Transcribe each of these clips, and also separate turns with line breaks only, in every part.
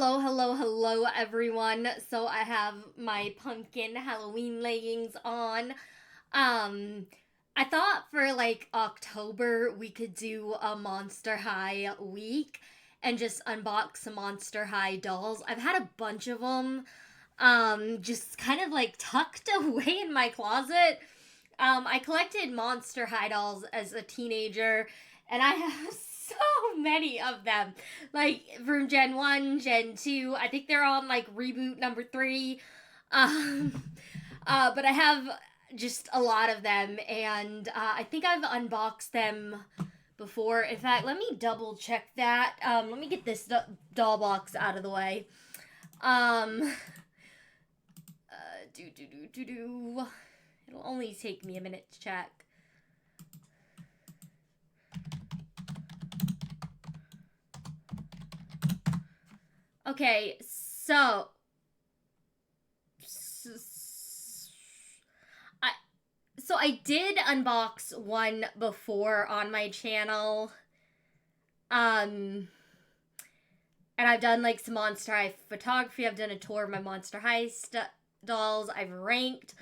Hello, everyone. So I have my pumpkin Halloween leggings on. Um, I thought for like October we could do a Monster High week and just unbox some Monster High dolls. I've had a bunch of them, just kind of like tucked away in my closet. I collected Monster High dolls as a teenager, and I have so many of them. Like from Gen 1, Gen 2. I think they're on like reboot number 3. Um, but I have just a lot of them, and I think I've unboxed them before. In fact, let me double check that. Let me get this doll box out of the way. Um, do. It'll only take me a minute to check. Okay, I did unbox one before on my channel. And I've done like some Monster High photography. I've done a tour of my Monster High dolls. I've ranked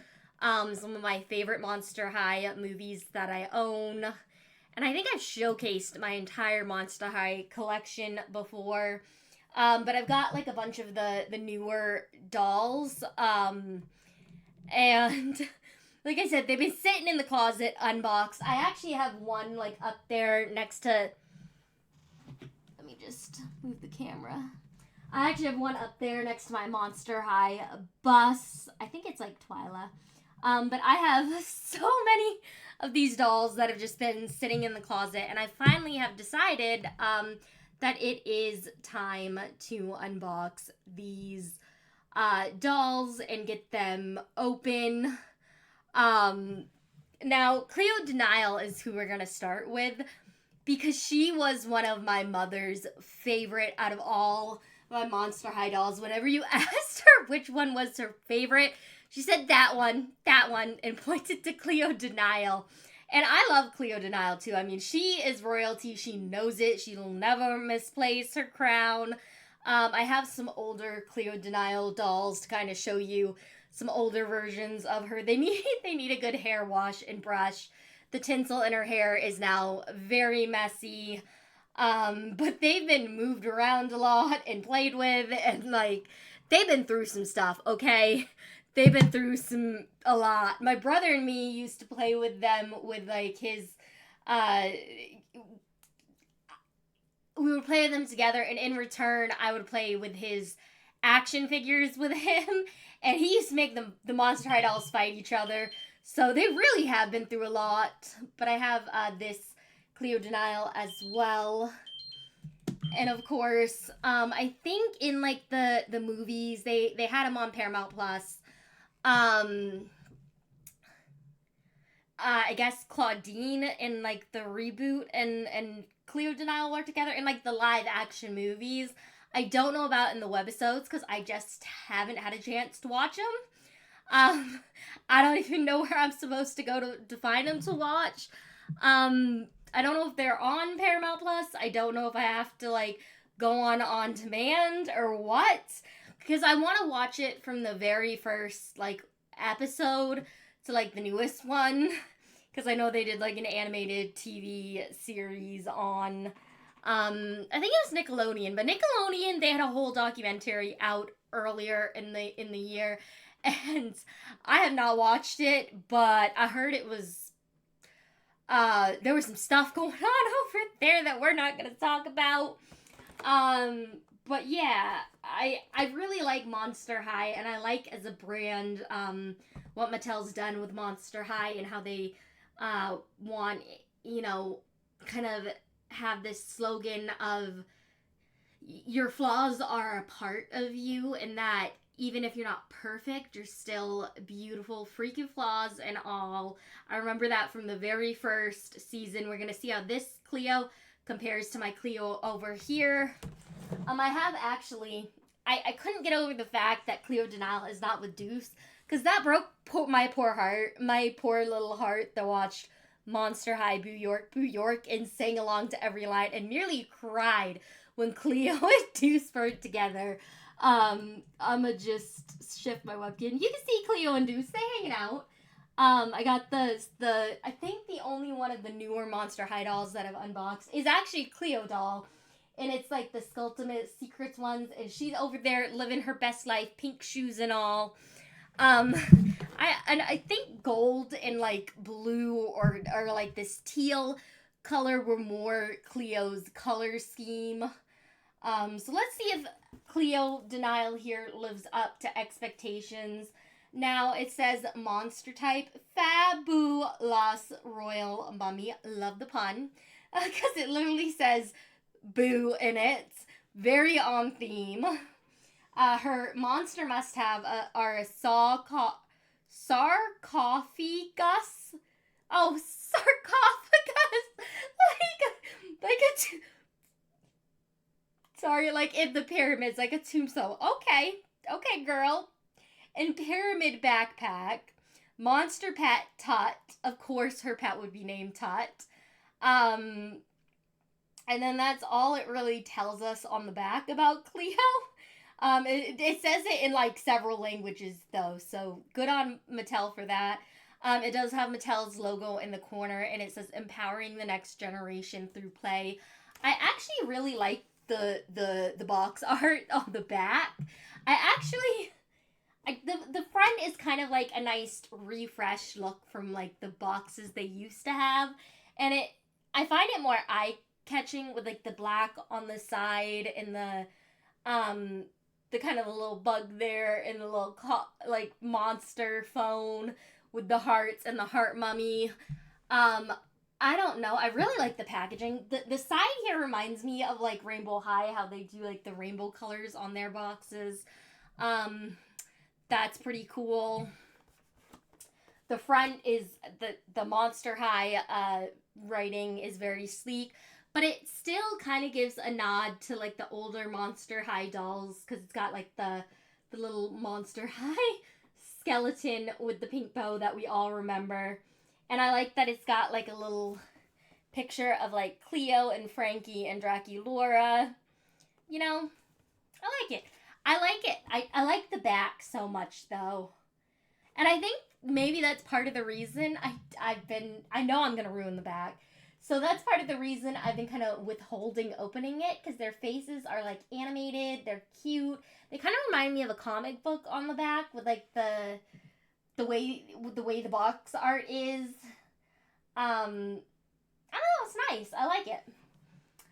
some of my favorite Monster High movies that I own. And I think I've showcased my entire Monster High collection before. But I've got like a bunch of the newer dolls. And like I said, they've been sitting in the closet unboxed. I actually have one like up there next to. Let me just move the camera. I actually have one up there next to my Monster High bus. I think it's like Twyla. But I have so many of these dolls that have just been sitting in the closet, and I finally have decided that it is time to unbox these dolls and get them open. Now, Cleo Denial is who we're going to start with, because she was one of my mother's favorite out of all my Monster High dolls. Whenever you asked her which one was her favorite, she said that one, and pointed to Cleo Denial. And I love Cleo Denial too. I mean, she is royalty. She knows it. She'll never misplace her crown. I have some older Cleo Denial dolls to kind of show you some older versions of her. They need a good hair wash and brush. The tinsel in her hair is now very messy. But they've been moved around a lot and played with, and like they've been through some stuff, okay? They've been through a lot. My brother and me used to play with them with like his we would play with them together, and in return I would play with his action figures with him, and he used to make the Monster High dolls fight each other. So they really have been through a lot. But I have this Cleo Denial as well. And of course, I think in like the movies, they had them on Paramount Plus. I guess Claudine in like the reboot and Cleo Denial were together in like the live action movies. I don't know about in the webisodes because I just haven't had a chance to watch them. I don't even know where I'm supposed to go to find them to watch. I don't know if they're on Paramount Plus. I don't know if I have to like go on demand or what, because I want to watch it from the very first like episode to like the newest one, because I know they did like an animated TV series on I think it was Nickelodeon, but Nickelodeon, they had a whole documentary out earlier in the year, and I have not watched it, but I heard it was there was some stuff going on over there that we're not going to talk about. But yeah, I really like Monster High, and I like as a brand what Mattel's done with Monster High and how they want, kind of have this slogan of your flaws are a part of you, and that even if you're not perfect, you're still beautiful, freaking flaws and all. I remember that from the very first season. We're going to see how this Cleo compares to my Cleo over here. I have actually, I couldn't get over the fact that Cleo Denial is not with Deuce, because that broke my poor heart, my poor little heart that watched Monster High Boo York, and sang along to every line and nearly cried when Cleo and Deuce were together. I'ma just shift my webcam. You can see Cleo and Deuce, they hanging out. I got the I think the only one of the newer Monster High dolls that I've unboxed is actually Cleo doll. And it's like the Skulltimate Secrets ones, and she's over there living her best life, pink shoes and all. I think gold and like blue or like this teal color were more Cleo's color scheme. So let's see if Cleo Denial here lives up to expectations. Now it says monster type, Fabulous Royal Mummy. Love the pun, because it literally says boo in it. Very on theme. Her monster must-have are a sarcophagus. Oh, sarcophagus. Sorry, like in the pyramids, like a tombstone. Okay, girl. And pyramid backpack. Monster pet Tut. Of course, her pet would be named Tut. And then that's all it really tells us on the back about Cleo. It says it in like several languages though, so good on Mattel for that. It does have Mattel's logo in the corner, and it says empowering the next generation through play. I actually really like the box art on the back. The front is kind of like a nice refresh look from like the boxes they used to have, and I find it more eye-catching with like the black on the side and the kind of a little bug there and the little like monster phone with the hearts and the heart mummy. I don't know. I really like the packaging. The side here reminds me of like Rainbow High, how they do like the rainbow colors on their boxes. That's pretty cool. The front is the Monster High writing is very sleek, but it still kind of gives a nod to like the older Monster High dolls, because it's got like the little Monster High skeleton with the pink bow that we all remember. And I like that it's got like a little picture of like Cleo and Frankie and Draculaura. You know, I like it. I like the back so much though. And I think maybe that's part of the reason I know I'm going to ruin the back. So that's part of the reason I've been kind of withholding opening it, because their faces are like animated, they're cute. They kind of remind me of a comic book on the back with like the way the box art is. I don't know, it's nice. I like it.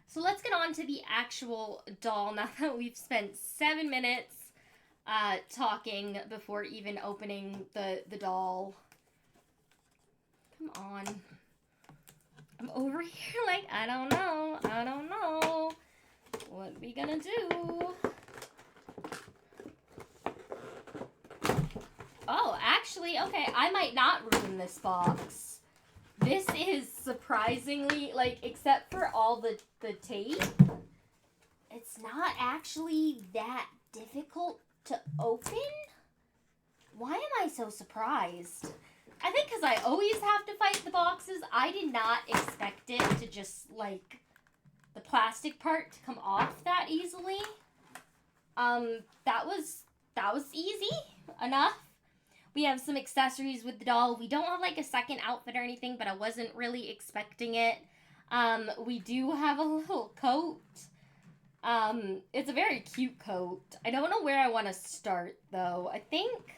So let's get on to the actual doll now that we've spent 7 minutes talking before even opening the doll. Come on. I'm over here like, I don't know. What we gonna do? Oh, actually, okay, I might not ruin this box. This is surprisingly, like, except for all the tape, it's not actually that difficult to open. Why am I so surprised? I think because I always have to fight the boxes. I did not expect it to just, like, the plastic part to come off that easily. That was easy enough. We have some accessories with the doll. We don't have like a second outfit or anything, but I wasn't really expecting it. We do have a little coat. It's a very cute coat. I don't know where I want to start though. I think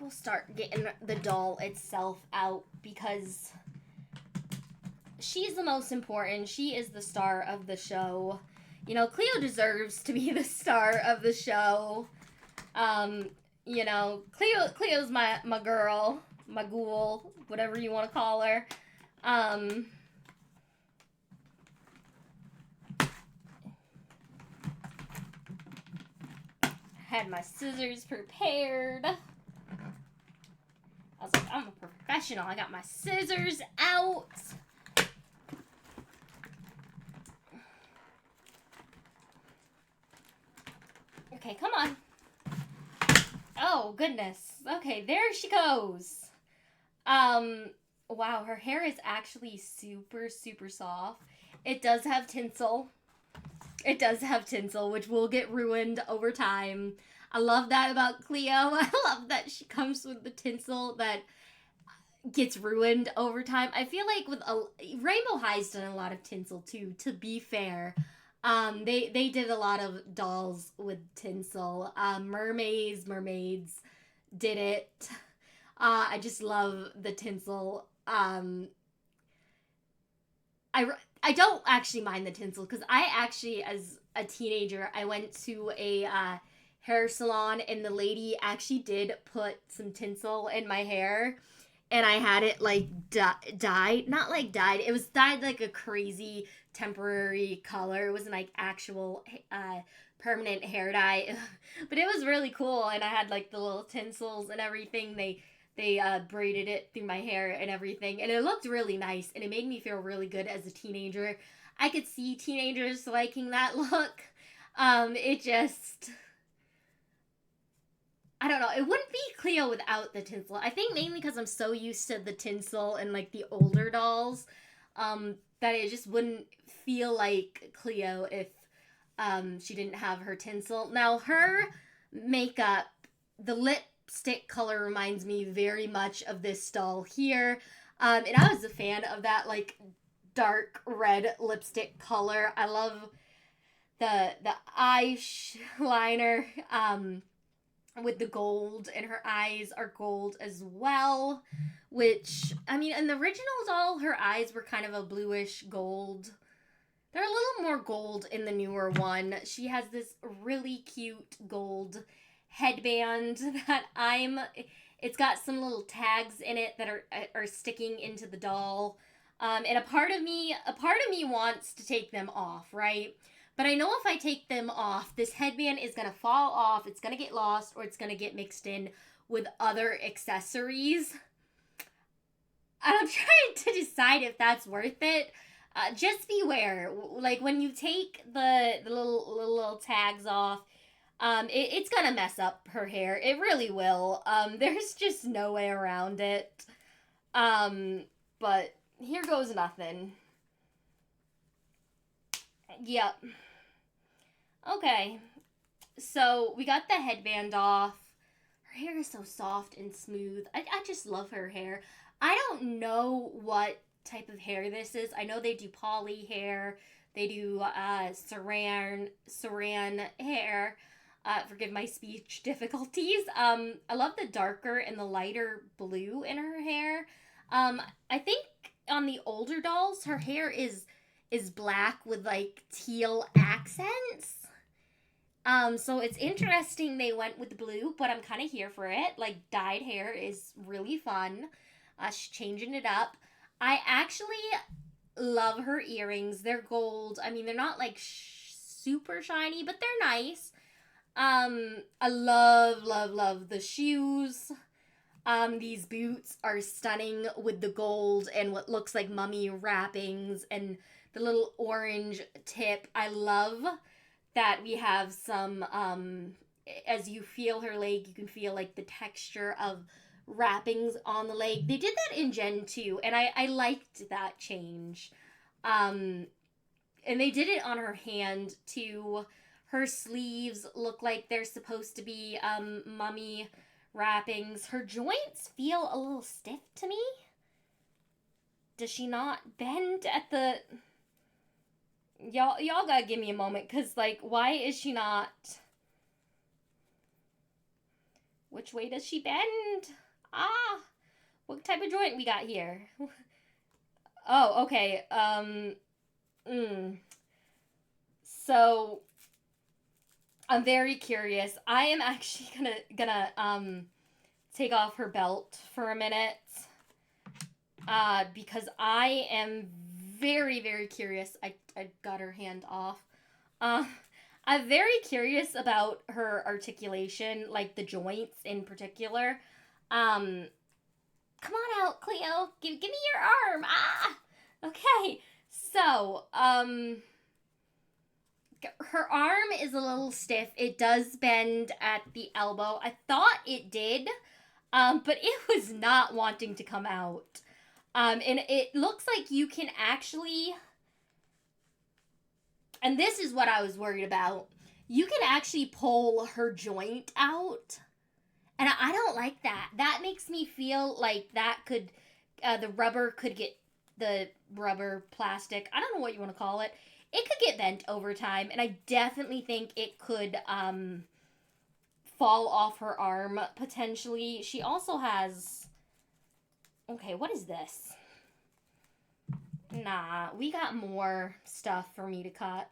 we'll start getting the doll itself out, because she's the most important. She is the star of the show. You know, Cleo deserves to be the star of the show. You know, Cleo's my girl, my ghoul, whatever you want to call her. Had my scissors prepared. I was like, I'm a professional. I got my scissors out. Okay, come on. Oh, goodness. Okay, there she goes. Wow, her hair is actually super, super soft. It does have tinsel. It does have tinsel, which will get ruined over time. I love that about Cleo. I love that she comes with the tinsel that gets ruined over time. I feel like with Rainbow High's done a lot of tinsel too. To be fair, they did a lot of dolls with tinsel. Mermaids did it. I just love the tinsel. I I don't actually mind the tinsel because I actually, as a teenager, I went to a hair salon and the lady actually did put some tinsel in my hair, and I had it like dyed, not like dyed. It was dyed like a crazy temporary color. It wasn't like actual permanent hair dye, but it was really cool. And I had like the little tinsels and everything. They braided it through my hair and everything, and it looked really nice, and it made me feel really good as a teenager. I could see teenagers liking that look. It just, I don't know. It wouldn't be Cleo without the tinsel. I think mainly because I'm so used to the tinsel and like the older dolls, that it just wouldn't feel like Cleo if she didn't have her tinsel. Now her makeup, the lipstick color reminds me very much of this doll here, and I was a fan of that like dark red lipstick color. I love the eyeliner. With the gold, and her eyes are gold as well, which, I mean, in the original doll her eyes were kind of a bluish gold. They're a little more gold in the newer one. She has this really cute gold headband that it's got some little tags in it that are sticking into the doll, and a part of me wants to take them off, right? But I know if I take them off, this headband is going to fall off, it's going to get lost, or it's going to get mixed in with other accessories. I'm trying to decide if that's worth it. Just beware. Like, when you take the little tags off, it's going to mess up her hair. It really will. There's just no way around it. But here goes nothing. Yep. Okay. So we got the headband off. Her hair is so soft and smooth. I just love her hair. I don't know what type of hair this is. I know they do poly hair. They do saran hair. Forgive my speech difficulties. I love the darker and the lighter blue in her hair. I think on the older dolls, her hair is black with like teal accents. So it's interesting they went with the blue, but I'm kind of here for it. Like, dyed hair is really fun. She's changing it up. I actually love her earrings. They're gold. I mean, they're not like super shiny, but they're nice. I love the shoes. These boots are stunning with the gold and what looks like mummy wrappings and the little orange tip. I love that we have some, as you feel her leg, you can feel like the texture of wrappings on the leg. They did that in Gen 2, and I liked that change. And they did it on her hand too. Her sleeves look like they're supposed to be mummy wrappings. Her joints feel a little stiff to me. Does she not bend at the... Y'all gotta give me a moment, because, like, why is she not... Which way does she bend? What type of joint we got here? Oh, okay. So, I'm very curious. I am actually gonna take off her belt for a minute, because I am very, very curious. I got her hand off. I'm very curious about her articulation, like the joints in particular. Come on out, Cleo. Give me your arm. Okay. So, her arm is a little stiff. It does bend at the elbow. I thought it did, but it was not wanting to come out. And it looks like you can actually... And this is what I was worried about. You can actually pull her joint out. And I don't like that. That makes me feel like that could, the rubber could get, the rubber plastic, I don't know what you want to call it. It could get bent over time. And I definitely think it could fall off her arm potentially. She also has, okay, what is this? Nah, we got more stuff for me to cut.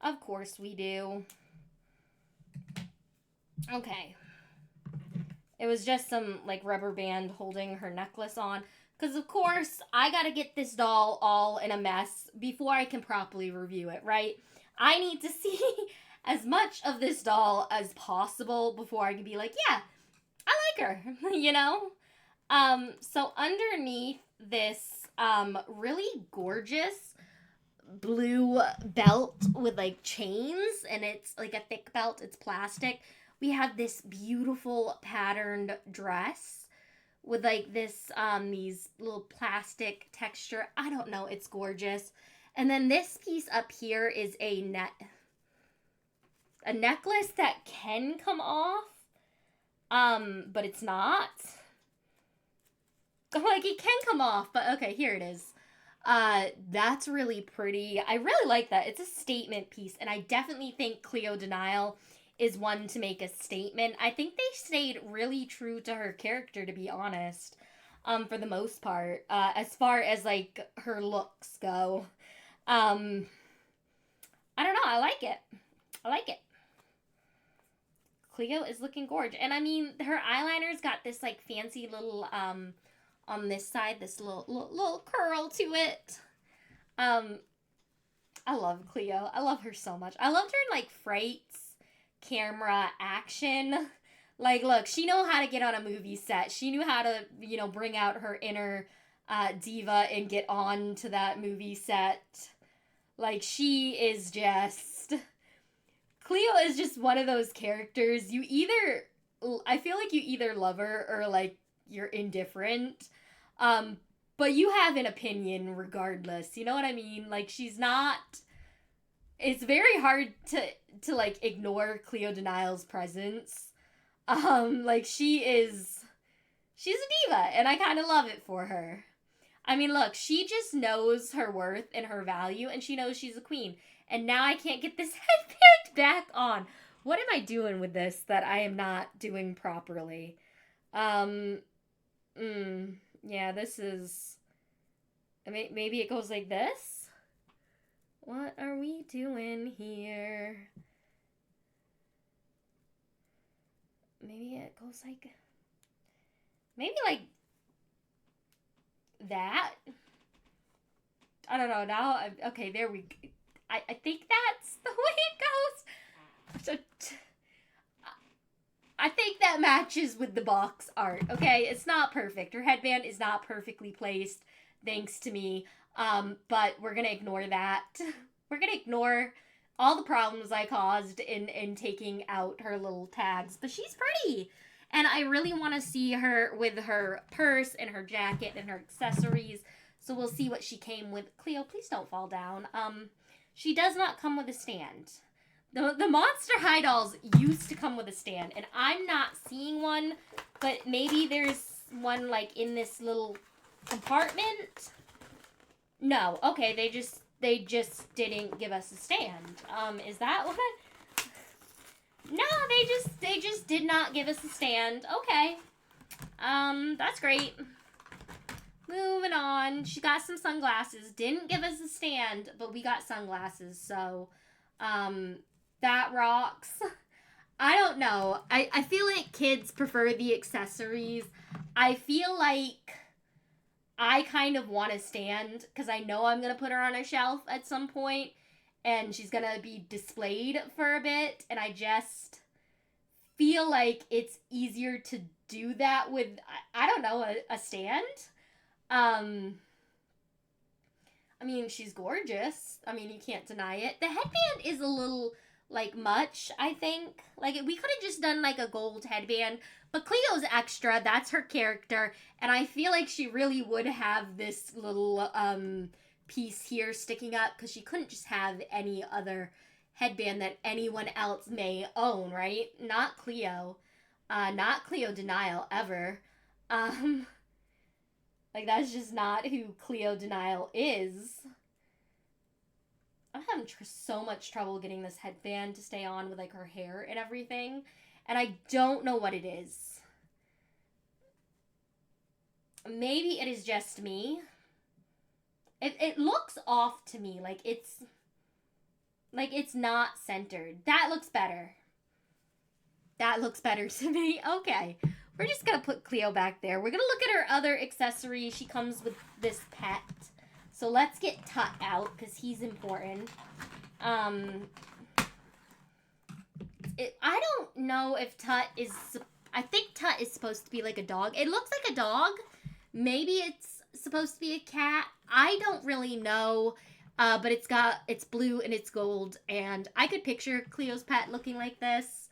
Of course we do. Okay. It was just some, like, rubber band holding her necklace on. Because, of course, I gotta get this doll all in a mess before I can properly review it, right? I need to see as much of this doll as possible before I can be like, yeah, I like her, you know? So underneath this, really gorgeous blue belt with, like, chains, and it's, like, a thick belt, it's plastic. We have this beautiful patterned dress with, like, this, these little plastic texture. I don't know, it's gorgeous. And then this piece up here is a necklace that can come off, but it's not. Like, it can come off, but okay, here it is. That's really pretty. I really like that. It's a statement piece, and I definitely think Cleo Denial is one to make a statement. I think they stayed really true to her character, to be honest, for the most part, as far as, like, her looks go. I don't know, I like it. I like it. Cleo is looking gorgeous. And I mean, her eyeliner's got this, like, fancy little, on this side, this little curl to it. I love Cleo. I love her so much. I loved her in, like, Frights, camera, action. Like, look, she knew how to get on a movie set. She knew how to, you know, bring out her inner diva and get on to that movie set. Like, she is just... Cleo is just one of those characters. You either... I feel like you either love her or, like, you're indifferent. But you have an opinion regardless. You know what I mean? Like, she's not... It's very hard to like, ignore Cleo Denial's presence. Like, she's a diva, and I kind of love it for her. I mean, look, she just knows her worth and her value, and she knows she's a queen. And now I can't get this headband back on. What am I doing with this that I am not doing properly? Yeah, this is... Maybe it goes like this? What are we doing here? Maybe it goes like... Maybe like... that? I don't know. Now, okay, there we go. I think that's the way it goes. I think that matches with the box art, okay? It's not perfect. Her headband is not perfectly placed, thanks to me. But we're gonna ignore that. We're gonna ignore all the problems I caused in taking out her little tags. But she's pretty. And I really want to see her with her purse and her jacket and her accessories. So we'll see what she came with. Cleo, please don't fall down. She does not come with a stand. The Monster High dolls used to come with a stand. And I'm not seeing one. But maybe there's one, like, in this little compartment. No. Okay, they just didn't give us a stand. Is that what No, they just did not give us a stand. Okay. That's great. Moving on. She got some sunglasses. Didn't give us a stand, but we got sunglasses, so that rocks. I don't know. I feel like kids prefer the accessories. I feel like I kind of want to stand because I know I'm going to put her on a shelf at some point and she's going to be displayed for a bit. And I just feel like it's easier to do that with, I don't know, a stand. I mean, she's gorgeous. I mean, you can't deny it. The headband is a little, like, much, I think. Like, we could have just done, like, a gold headband. But Cleo's extra. That's her character. And I feel like she really would have this little, piece here sticking up because she couldn't just have any other headband that anyone else may own, right? Not Cleo. Not Cleo Denial ever. Um, like, that's just not who Cleo Denial is. I'm having so much trouble getting this headband to stay on with, like, her hair and everything. And I don't know what it is. Maybe it is just me. It looks off to me. Like, it's not centered. That looks better. That looks better to me. Okay. We're just going to put Cleo back there. We're going to look at her other accessory. She comes with this pet. So let's get Tut out because he's important. I don't know if Tut is... I think Tut is supposed to be like a dog. It looks like a dog. Maybe it's supposed to be a cat. I don't really know. But it's blue and it's gold. And I could picture Cleo's pet looking like this.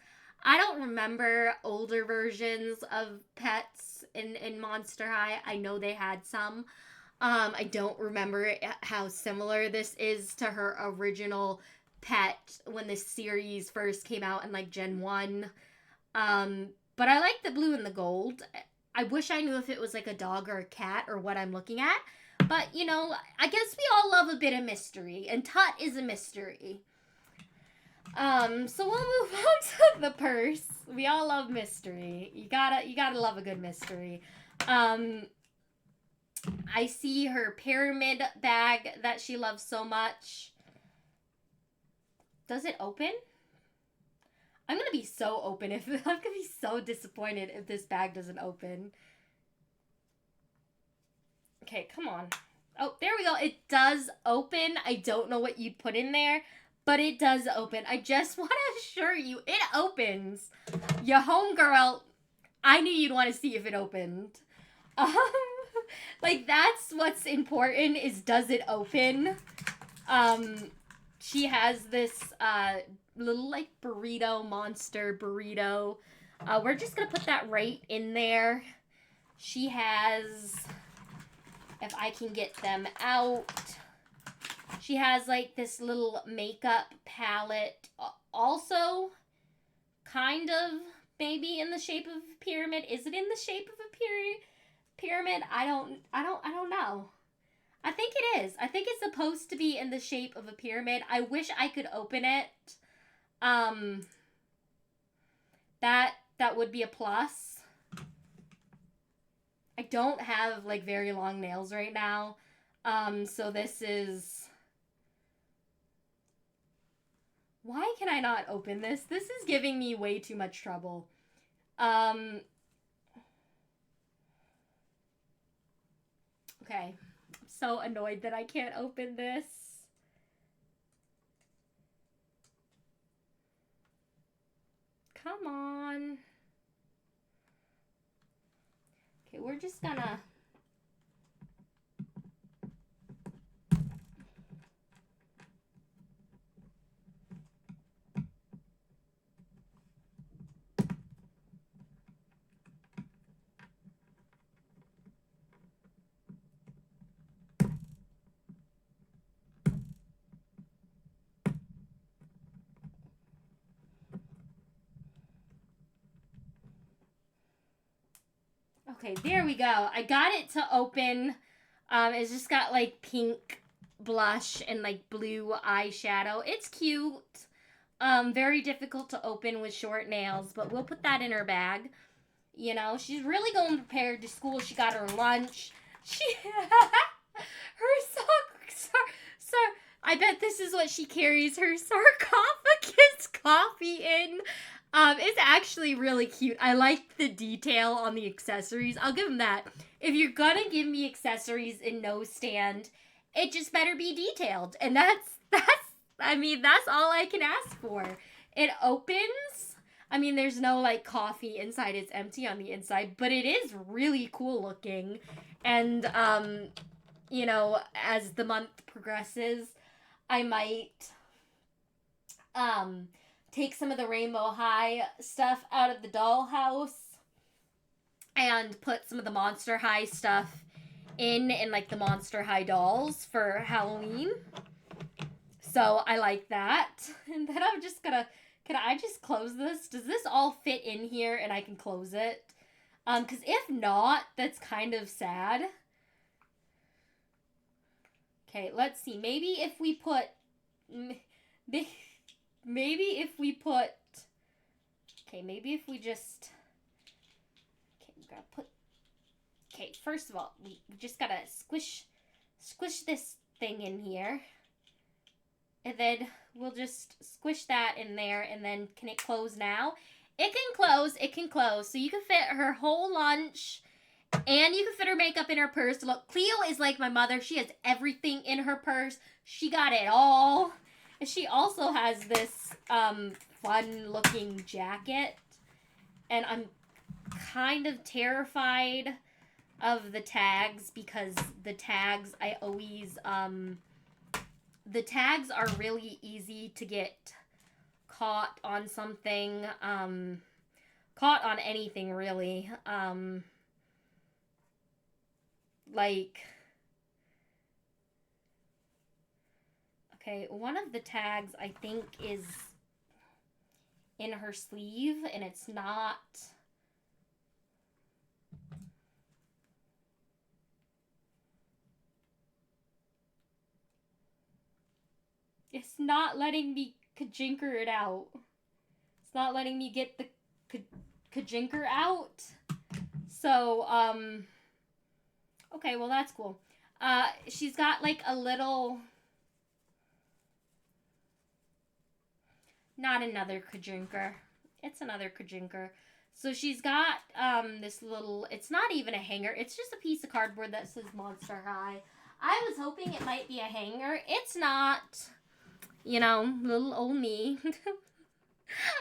I don't remember older versions of pets in Monster High. I know they had some. I don't remember how similar this is to her original pet when this series first came out in like Gen 1. But I like the blue and the gold. I wish I knew if it was like a dog or a cat or what I'm looking at. But, you know, I guess we all love a bit of mystery. And Tut is a mystery. So we'll move on to the purse. We all love mystery. You gotta love a good mystery. I see her pyramid bag that she loves so much. Does it open? I'm gonna be so I'm gonna be so disappointed if this bag doesn't open. Okay, come on. Oh, there we go. It does open. I don't know what you'd put in there, but it does open. I just want to assure you, it opens. Your homegirl, I knew you'd want to see if it opened. Like, that's what's important, is does it open? She has this little, like, monster burrito. We're just going to put that right in there. She has, if I can get them out, she has, like, this little makeup palette. Also, kind of, maybe in the shape of a pyramid. Is it in the shape of a pyramid? I don't know. I think it is. I think it's supposed to be in the shape of a pyramid. I wish I could open it. That would be a plus. I don't have, like, very long nails right now. So this is... Why can I not open this? This is giving me way too much trouble. Okay. I'm so annoyed that I can't open this. Come on. Okay, we're just gonna... Okay, there we go. I got it to open. It's just got, like, pink blush and, like, blue eyeshadow. It's cute. Very difficult to open with short nails, but we'll put that in her bag. You know, she's really going prepared to school. She got her lunch. I bet this is what she carries her sarcophagus coffee in. It's actually really cute. I like the detail on the accessories. I'll give them that. If you're gonna give me accessories in no stand, it just better be detailed. And that's all I can ask for. It opens. I mean, there's no, like, coffee inside. It's empty on the inside, but it is really cool looking. And, you know, as the month progresses, I might, take some of the Rainbow High stuff out of the dollhouse and put some of the Monster High stuff in like the Monster High dolls for Halloween. So I like that. And then I'm just gonna, can I just close this? Does this all fit in here and I can close it? Because if not, that's kind of sad. Okay, let's see. Maybe if we put, maybe if we put, okay, maybe if we just, okay, we gotta put, okay, first of all, we just gotta squish this thing in here. And then we'll just squish that in there, and then can it close now? It can close. So you can fit her whole lunch, and you can fit her makeup in her purse. Look, Cleo is like my mother. She has everything in her purse. She got it all. And she also has this fun-looking jacket. And I'm kind of terrified of the tags, because the tags, I always... the tags are really easy to get caught on something, caught on anything, really. Like, okay, one of the tags, I think, is in her sleeve, and it's not... It's not letting me kajinker it out. It's not letting me get the kajinker out. So, okay, well, that's cool. She's got, like, a little... Not another kajinker. It's another kajinker. So she's got, this little... It's not even a hanger. It's just a piece of cardboard that says Monster High. I was hoping it might be a hanger. It's not... You know, little old me.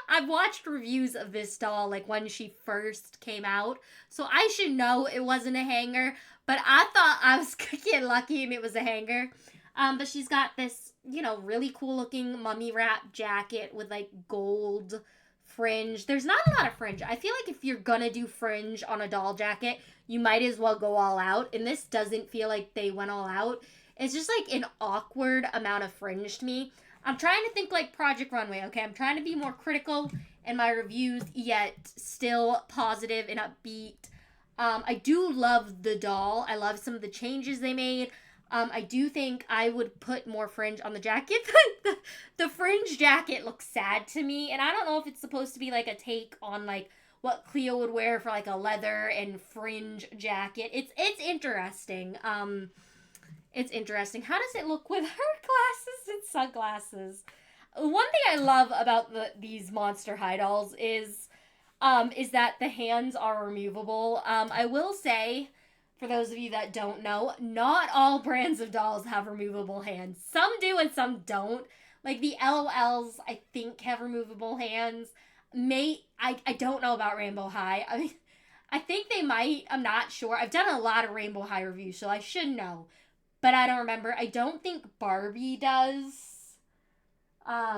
I've watched reviews of this doll, like, when she first came out. So I should know it wasn't a hanger. But I thought I was getting lucky and it was a hanger. But she's got this, you know, really cool looking mummy wrap jacket with, like, gold fringe. There's not a lot of fringe. I feel like if you're gonna do fringe on a doll jacket, you might as well go all out. And this doesn't feel like they went all out. It's just, like, an awkward amount of fringe to me. I'm trying to think like Project Runway, okay? I'm trying to be more critical in my reviews, yet still positive and upbeat. I do love the doll. I love some of the changes they made. I do think I would put more fringe on the jacket. The fringe jacket looks sad to me, and I don't know if it's supposed to be like a take on like what Cleo would wear for like a leather and fringe jacket. It's interesting. It's interesting. How does it look with her glasses and sunglasses? One thing I love about these Monster High dolls is that the hands are removable. I will say, for those of you that don't know, not all brands of dolls have removable hands. Some do and some don't. Like the LOLs, I think, have removable hands. I don't know about Rainbow High. I mean, I think they might. I'm not sure. I've done a lot of Rainbow High reviews, so I should know. But I don't remember. I don't think Barbie does. I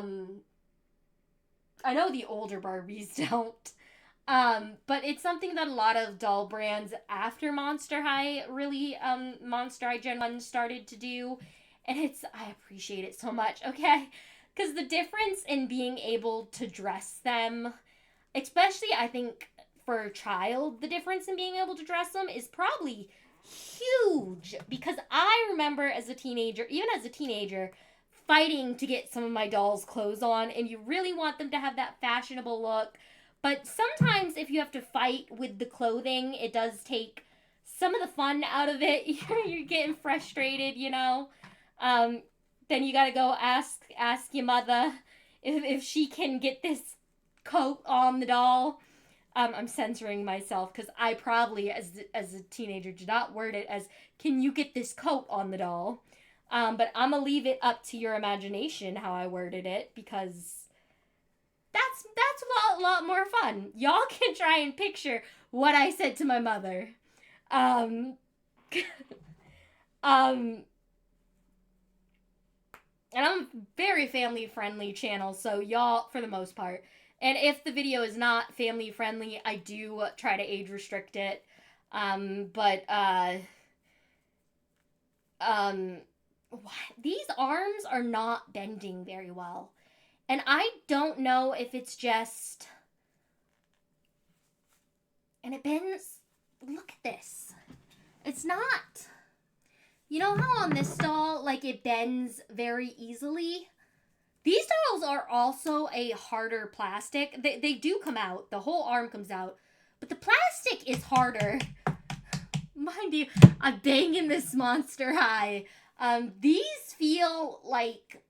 know the older Barbies don't. But it's something that a lot of doll brands after Monster High really, Monster High Gen 1 started to do. And I appreciate it so much, okay? Because the difference in being able to dress them, especially I think for a child, the difference in being able to dress them is probably huge, because I remember as a teenager, fighting to get some of my dolls' clothes on, and you really want them to have that fashionable look. But sometimes if you have to fight with the clothing, it does take some of the fun out of it. You're getting frustrated, you know. Then you gotta go ask your mother if she can get this coat on the doll. I'm censoring myself because I probably, as a teenager, did not word it as, can you get this coat on the doll? But I'm going to leave it up to your imagination how I worded it, because that's a lot more fun. Y'all can try and picture what I said to my mother. And I'm a very family-friendly channel, so y'all, for the most part. And if the video is not family-friendly, I do try to age restrict it. But Um, these arms are not bending very well. And I don't know if it's just. And it bends. Look at this. It's not. You know how on this doll, like, it bends very easily? These dolls are also a harder plastic. They do come out. The whole arm comes out. But the plastic is harder. Mind you, I'm banging this Monster High. These feel like,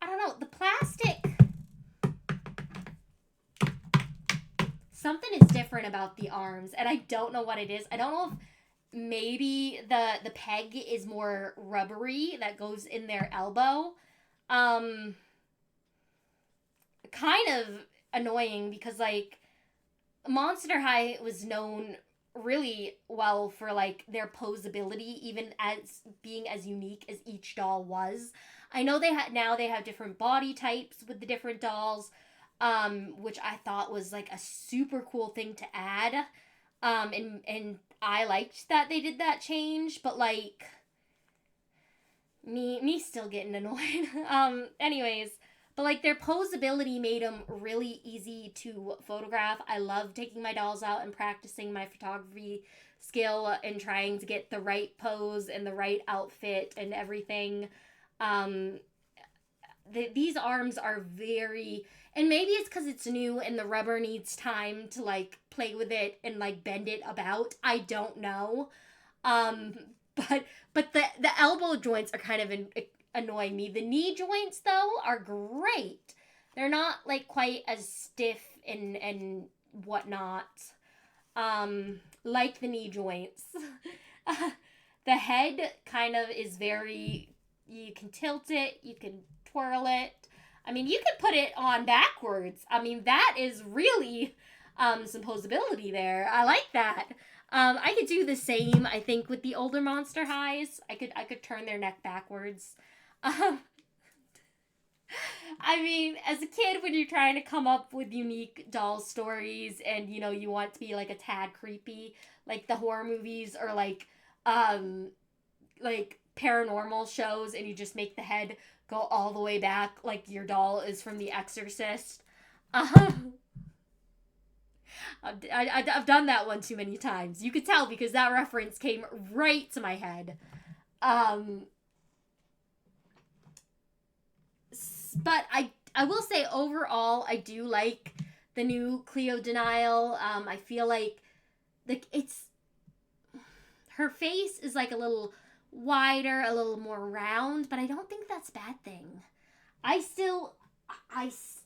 I don't know, the plastic. Something is different about the arms, and I don't know what it is. I don't know if maybe the peg is more rubbery that goes in their elbow. Kind of annoying because, like, Monster High was known really well for, like, their posability, even as being as unique as each doll was. I know now they have different body types with the different dolls, which I thought was, like, a super cool thing to add. And I liked that they did that change, but, like, me still getting annoyed. Anyways, but, like, their posability made them really easy to photograph. I love taking my dolls out and practicing my photography skill and trying to get the right pose and the right outfit and everything. Um, these arms are very, and maybe it's because it's new and the rubber needs time to, like, play with it and, like, bend it about. I don't know. Um, but the elbow joints are kind of annoying me. The knee joints, though, are great. They're not, like, quite as stiff and whatnot. Like the knee joints. The head kind of is very, you can tilt it, you can twirl it. I mean, you could put it on backwards. I mean, that is really some posability there. I like that. I could do the same, I think, with the older Monster Highs. I could turn their neck backwards. Um, I mean, as a kid, when you're trying to come up with unique doll stories and, you know, you want to be, like, a tad creepy, like the horror movies or, like paranormal shows, and you just make the head go all the way back like your doll is from The Exorcist. I've done that one too many times. You could tell because that reference came right to my head. Um, but I will say overall I do like the new Cleo Denial. I feel like it's her face is, like, a little wider, a little more round, but I don't think that's a bad thing. I still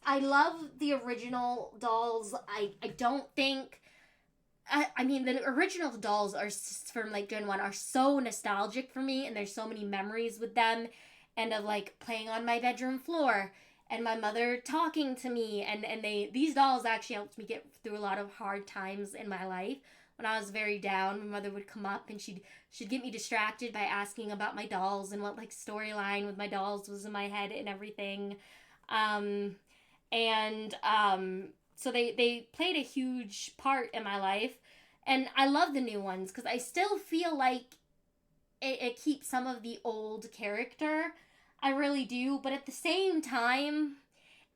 I love the original dolls. I don't think I mean, the original dolls are from, like, Gen 1 are so nostalgic for me, and there's so many memories with them, and of, like, playing on my bedroom floor and my mother talking to me, and these dolls actually helped me get through a lot of hard times in my life. When I was very down, my mother would come up and she'd get me distracted by asking about my dolls and what, like, storyline with my dolls was in my head and everything. Um, and so they played a huge part in my life, and I love the new ones because I still feel like it keeps some of the old character. I really do, but at the same time,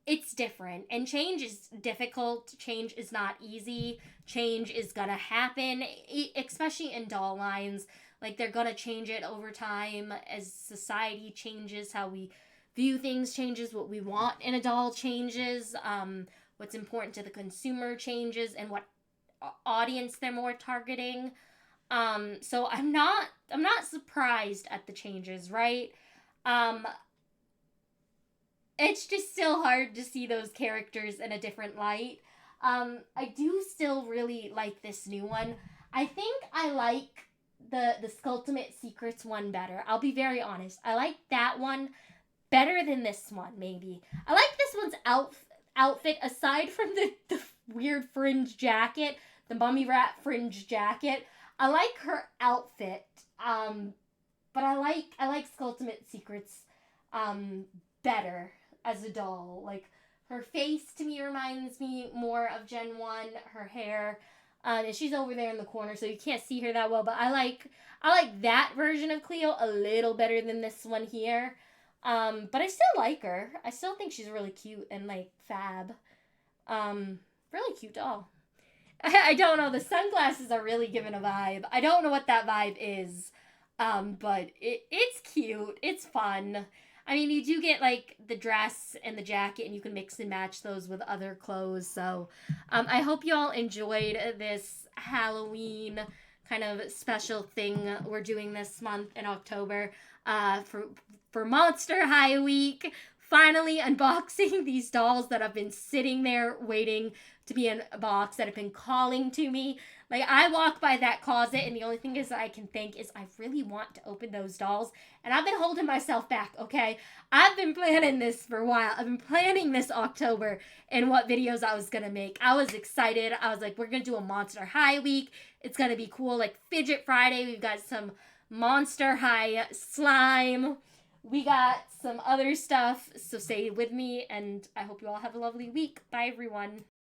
it's different, and change is difficult. Change is not easy. Change is gonna happen, especially in doll lines. Like, they're gonna change it over time as society changes, how we view things changes, what we want in a doll changes, what's important to the consumer changes, and what audience they're more targeting. So I'm not surprised at the changes, right? Um, it's just still hard to see those characters in a different light. I do still really like this new one. I think I like the Skulltimate Secrets one better. I'll be very honest. I like that one better than this one, maybe. I like this one's outfit, aside from the weird fringe jacket, the mummy rat fringe jacket. I like her outfit. But I like Skulltimate Secrets better as a doll. Like, her face to me reminds me more of Gen 1, her hair. And she's over there in the corner, so you can't see her that well. But I like that version of Cleo a little better than this one here. But I still like her. I still think she's really cute and like fab. Really cute doll. I don't know. The sunglasses are really giving a vibe. I don't know what that vibe is. But it's cute. It's fun. I mean, you do get like the dress and the jacket, and you can mix and match those with other clothes. So, I hope you all enjoyed this Halloween kind of special thing we're doing this month in October. For Monster High Week, finally unboxing these dolls that have been sitting there waiting to be in a box, that have been calling to me. Like, I walk by that closet, and the only thing is I can think is I really want to open those dolls, and I've been holding myself back, okay? I've been planning this for a while. I've been planning this October and what videos I was gonna make. I was excited. I was like, we're gonna do a Monster High Week. It's gonna be cool. Like, Fidget Friday, we've got some Monster High slime. We got some other stuff, so stay with me, and I hope you all have a lovely week. Bye, everyone.